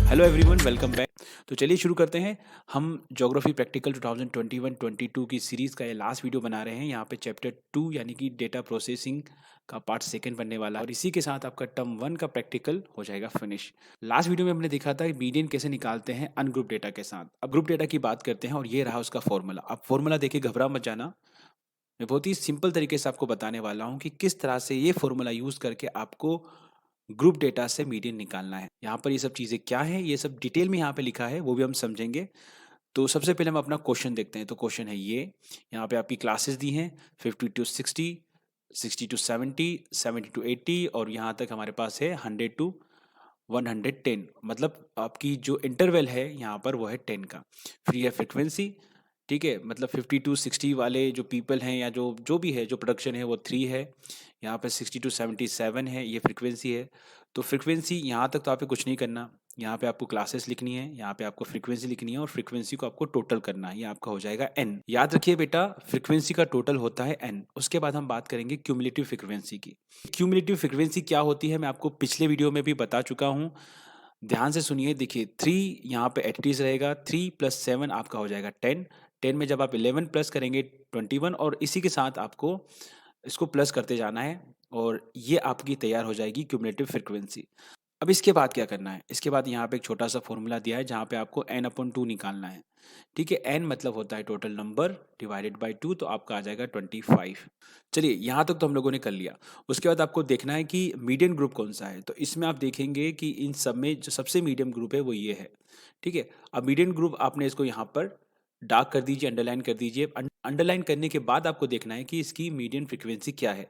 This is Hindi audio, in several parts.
Hello everyone, welcome back. तो चलिए शुरू करते हैं। हम ज्योग्राफी प्रैक्टिकल 2021-22 की सीरीज़ का ये लास्ट वीडियो बना रहे हैं। यहाँ पे चैप्टर 2 यानी कि डेटा प्रोसेसिंग का पार्ट सेकंड बनने वाला है और इसी के साथ आपका टर्म 1 का प्रैक्टिकल हो जाएगा फिनिश। लास्ट वीडियो में हमने देखा था कि मीडियन कैसे निकालते हैं अनग्रुप डेटा के साथ। अब ग्रुप डेटा की बात करते हैं और ये रहा उसका फॉर्मूला। अब फॉर्मूला देखे घबरा मत जाना। मैं बहुत ही सिंपल तरीके से आपको बताने वाला हूँ कि किस तरह से ये फॉर्मूला यूज़ करके आपको ग्रुप डेटा से मीडियन निकालना है। यहाँ पर ये सब चीज़ें क्या हैं, ये सब डिटेल में यहाँ पे लिखा है, वो भी हम समझेंगे। तो सबसे पहले हम अपना क्वेश्चन देखते हैं। तो क्वेश्चन है ये, यहाँ पे आपकी क्लासेस दी हैं 50 टू 60, 60 टू 70, 70 टू 80 और यहाँ तक हमारे पास है 100 टू 110। मतलब आपकी जो इंटरवल है यहाँ पर वो है 10 का। फिर ये फ्रिक्वेंसी, ठीक है, मतलब 50 टू 60 वाले जो पीपल हैं या जो जो भी है जो प्रोडक्शन है वो 3 है। यहाँ पे 60 टू 77 है, ये फ्रिक्वेंसी है। तो फ्रिक्वेंसी यहाँ तक तो आपको कुछ नहीं करना। यहाँ पे आपको क्लासेस लिखनी है, यहाँ पे आपको फ्रीक्वेंसी लिखनी है और फ्रीक्वेंसी को आपको टोटल करना है। ये आपका हो जाएगा n। याद रखिए बेटा, फ्रीक्वेंसी का टोटल होता है n। उसके बाद हम बात करेंगे क्यूमुलेटिव फ्रीक्वेंसी की। क्यूमुलेटिव फ्रीक्वेंसी क्या होती है मैं आपको पिछले वीडियो में भी बता चुका हूँ। ध्यान से सुनिए। देखिए 3 यहाँ पे एटीज रहेगा, 3 प्लस 7 आपका हो जाएगा 10। 10 में जब आप 11 प्लस करेंगे 21 और इसी के साथ आपको इसको प्लस करते जाना है और ये आपकी तैयार हो जाएगी क्यूमुलेटिव फ्रीक्वेंसी। अब इसके बाद क्या करना है? इसके बाद यहाँ पे एक छोटा सा फॉर्मूला दिया है जहाँ पे आपको n/2 निकालना है। ठीक है, n मतलब होता है टोटल नंबर डिवाइडेड बाय 2, तो आपका आ जाएगा 25। चलिए यहाँ तक तो हम लोगों ने कर लिया। उसके बाद आपको देखना है कि मीडियन ग्रुप कौन सा है। तो इसमें आप देखेंगे कि इन सब में जो सबसे मीडियम ग्रुप है वो ये है। ठीक है, अब मीडियन ग्रुप आपने इसको यहाँ पर डार्क कर दीजिए, अंडरलाइन कर दीजिए। अंडरलाइन करने के बाद आपको देखना है कि इसकी मीडियन फ्रिक्वेंसी क्या है।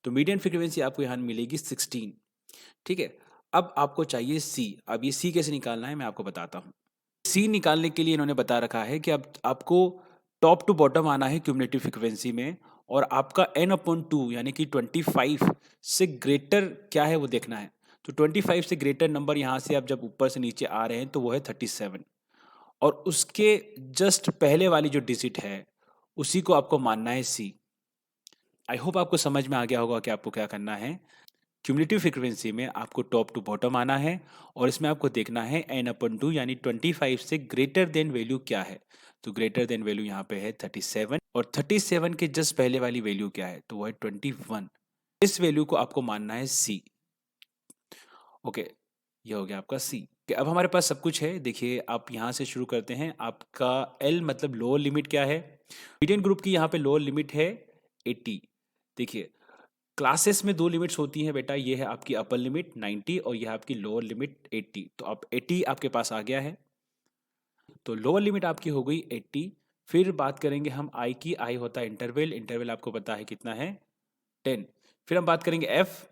तो मीडियन फ्रिक्वेंसी आपको यहाँ मिलेगी 16। ठीक है, अब आपको चाहिए सी। अब ये सी कैसे निकालना है मैं आपको बताता हूँ। सी निकालने के लिए इन्होंने बता रखा है कि अब आपको टॉप टू बॉटम आना है क्यूमुलेटिव फ्रिक्वेंसी में और आपका n/2 यानी कि 25 से ग्रेटर क्या है वो देखना है। तो 25 से ग्रेटर नंबर यहाँ से आप जब ऊपर से नीचे आ रहे हैं तो वो है 37 और उसके जस्ट पहले वाली जो डिजिट है उसी को आपको मानना है सी। आई होप आपको समझ में आ गया होगा कि आपको क्या करना है। क्यूमुलेटिव फ्रीक्वेंसी में आपको टॉप टू बॉटम आना है और इसमें आपको देखना है n/2 यानी 25 से ग्रेटर देन वैल्यू क्या है। तो ग्रेटर देन वैल्यू यहाँ पे है 37 और 37 के जस्ट पहले वाली वैल्यू क्या है तो वो है 21। इस वैल्यू को आपको मानना है सी। ओके, ये हो गया आपका सी। अब हमारे पास सब कुछ है। देखिए आप यहाँ से शुरू करते हैं। आपका एल मतलब लोअर लिमिट क्या है। मीडियन ग्रुप की यहाँ पे लोअर लिमिट है 80। देखिए क्लासेस में दो लिमिट्स होती हैं बेटा, ये है आपकी अपर लिमिट 90 और यह है आपकी लोअर लिमिट 80। तो अब 80 आपके पास आ गया है, तो लोअर लिमिट आपकी हो गई 80। फिर बात करेंगे हम आई की। आई होता है इंटरवल, इंटरवल आपको पता है कितना है 10। फिर हम बात करेंगे एफ।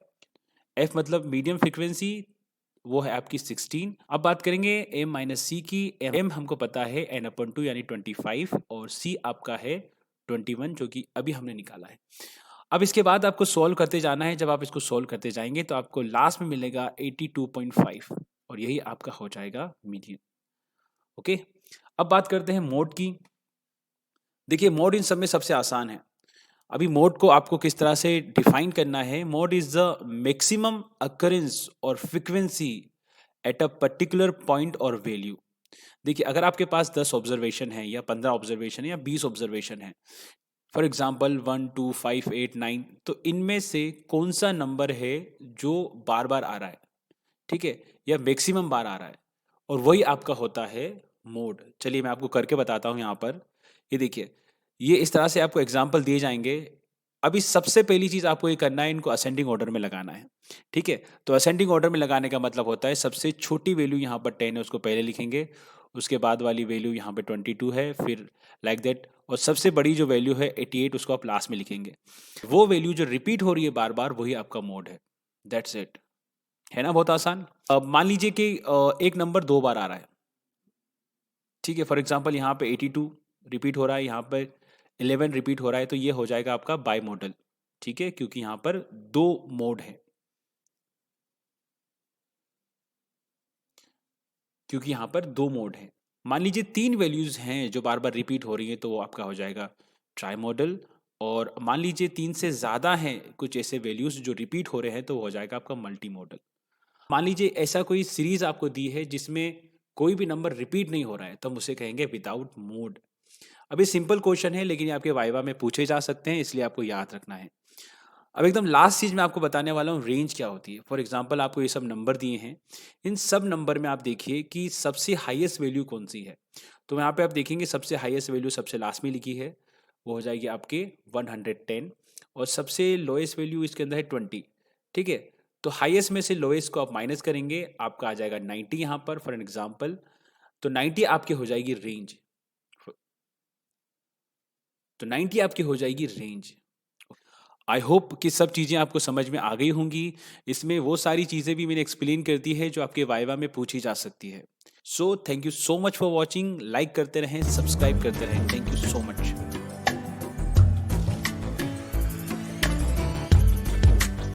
एफ मतलब मीडियम फ्रिक्वेंसी, वो है आपकी 16। अब बात करेंगे एम माइनस सी की। एम हमको पता है n/2 यानी 25 और सी आपका है 21 जो कि अभी हमने निकाला है। अब इसके बाद आपको सॉल्व करते जाना है। जब आप इसको सॉल्व करते जाएंगे तो आपको लास्ट में मिलेगा 82.5 और यही आपका हो जाएगा मीडियन। ओके, अब बात करते हैं मोड की। देखिए मोड इन सब में सबसे आसान है। अभी मोड को आपको किस तरह से डिफाइन करना है। Mode is the maximum occurrence और frequency at a particular point और वैल्यू। देखिए अगर आपके पास 10 ऑब्जर्वेशन है या 15 ऑब्जर्वेशन है या 20 ऑब्जर्वेशन है, फॉर एग्जाम्पल 1 2 5 8 9, तो इनमें से कौन सा नंबर है जो बार बार आ रहा है, ठीक है, या मैक्सिमम बार आ रहा है, और वही आपका होता है मोड। चलिए मैं आपको करके बताता हूँ यहाँ पर। ये देखिए, ये इस तरह से आपको एग्जाम्पल दिए जाएंगे। अभी सबसे पहली चीज़ आपको ये करना है, इनको असेंडिंग ऑर्डर में लगाना है। ठीक है, तो असेंडिंग ऑर्डर में लगाने का मतलब होता है सबसे छोटी वैल्यू यहाँ पर 10 है उसको पहले लिखेंगे, उसके बाद वाली वैल्यू यहाँ पे 22 है, फिर लाइक दैट, और सबसे बड़ी जो वैल्यू है 88 उसको आप लास्ट में लिखेंगे। वो वैल्यू जो रिपीट हो रही है बार बार वही आपका मोड है। That's it. है ना बहुत आसान। अब मान लीजिए कि एक नंबर दो बार आ रहा है। ठीक है, फॉर एग्जांपल यहाँ पे 82 रिपीट हो रहा है, यहाँ पर 11 रिपीट हो रहा है, तो ये हो जाएगा आपका बाई मॉडल। ठीक है, क्योंकि यहाँ पर दो मोड है, क्योंकि यहाँ पर दो मोड है। मान लीजिए तीन वैल्यूज हैं जो बार बार रिपीट हो रही हैं, तो वो आपका हो जाएगा ट्राई मॉडल। और मान लीजिए तीन से ज़्यादा हैं कुछ ऐसे वैल्यूज जो रिपीट हो रहे हैं, तो वो हो जाएगा आपका मल्टी मॉडल। मान लीजिए ऐसा कोई सीरीज आपको दी है जिसमें कोई भी नंबर रिपीट नहीं हो रहा है, तो हम उसे कहेंगे विदाउट मोड। अब ये सिंपल क्वेश्चन है लेकिन ये आपके वाइवा में पूछे जा सकते हैं, इसलिए आपको याद रखना है। अब एकदम लास्ट चीज मैं आपको बताने वाला हूँ, रेंज क्या होती है। फॉर एग्जाम्पल आपको ये सब नंबर दिए हैं, इन सब नंबर में आप देखिए कि सबसे हाईएस्ट वैल्यू कौन सी है। तो यहाँ पे आप देखेंगे सबसे हाईएस्ट वैल्यू सबसे लास्ट में लिखी है, वो हो जाएगी आपके 110, और सबसे लोएस्ट वैल्यू इसके अंदर है 20। ठीक है, तो हाईएस्ट में से लोएस्ट को आप माइनस करेंगे, आपका आ जाएगा 90 यहाँ पर फॉर एन एग्जाम्पल। तो 90 आपकी हो जाएगी रेंज। तो 90 आपकी हो जाएगी रेंज। आई होप कि सब चीज़ें आपको समझ में आ गई होंगी। इसमें वो सारी चीज़ें भी मैंने एक्सप्लेन कर दी है जो आपके वाइवा में पूछी जा सकती है। So thank you so much for watching. Like करते रहें, सब्सक्राइब करते रहें। Thank you so much.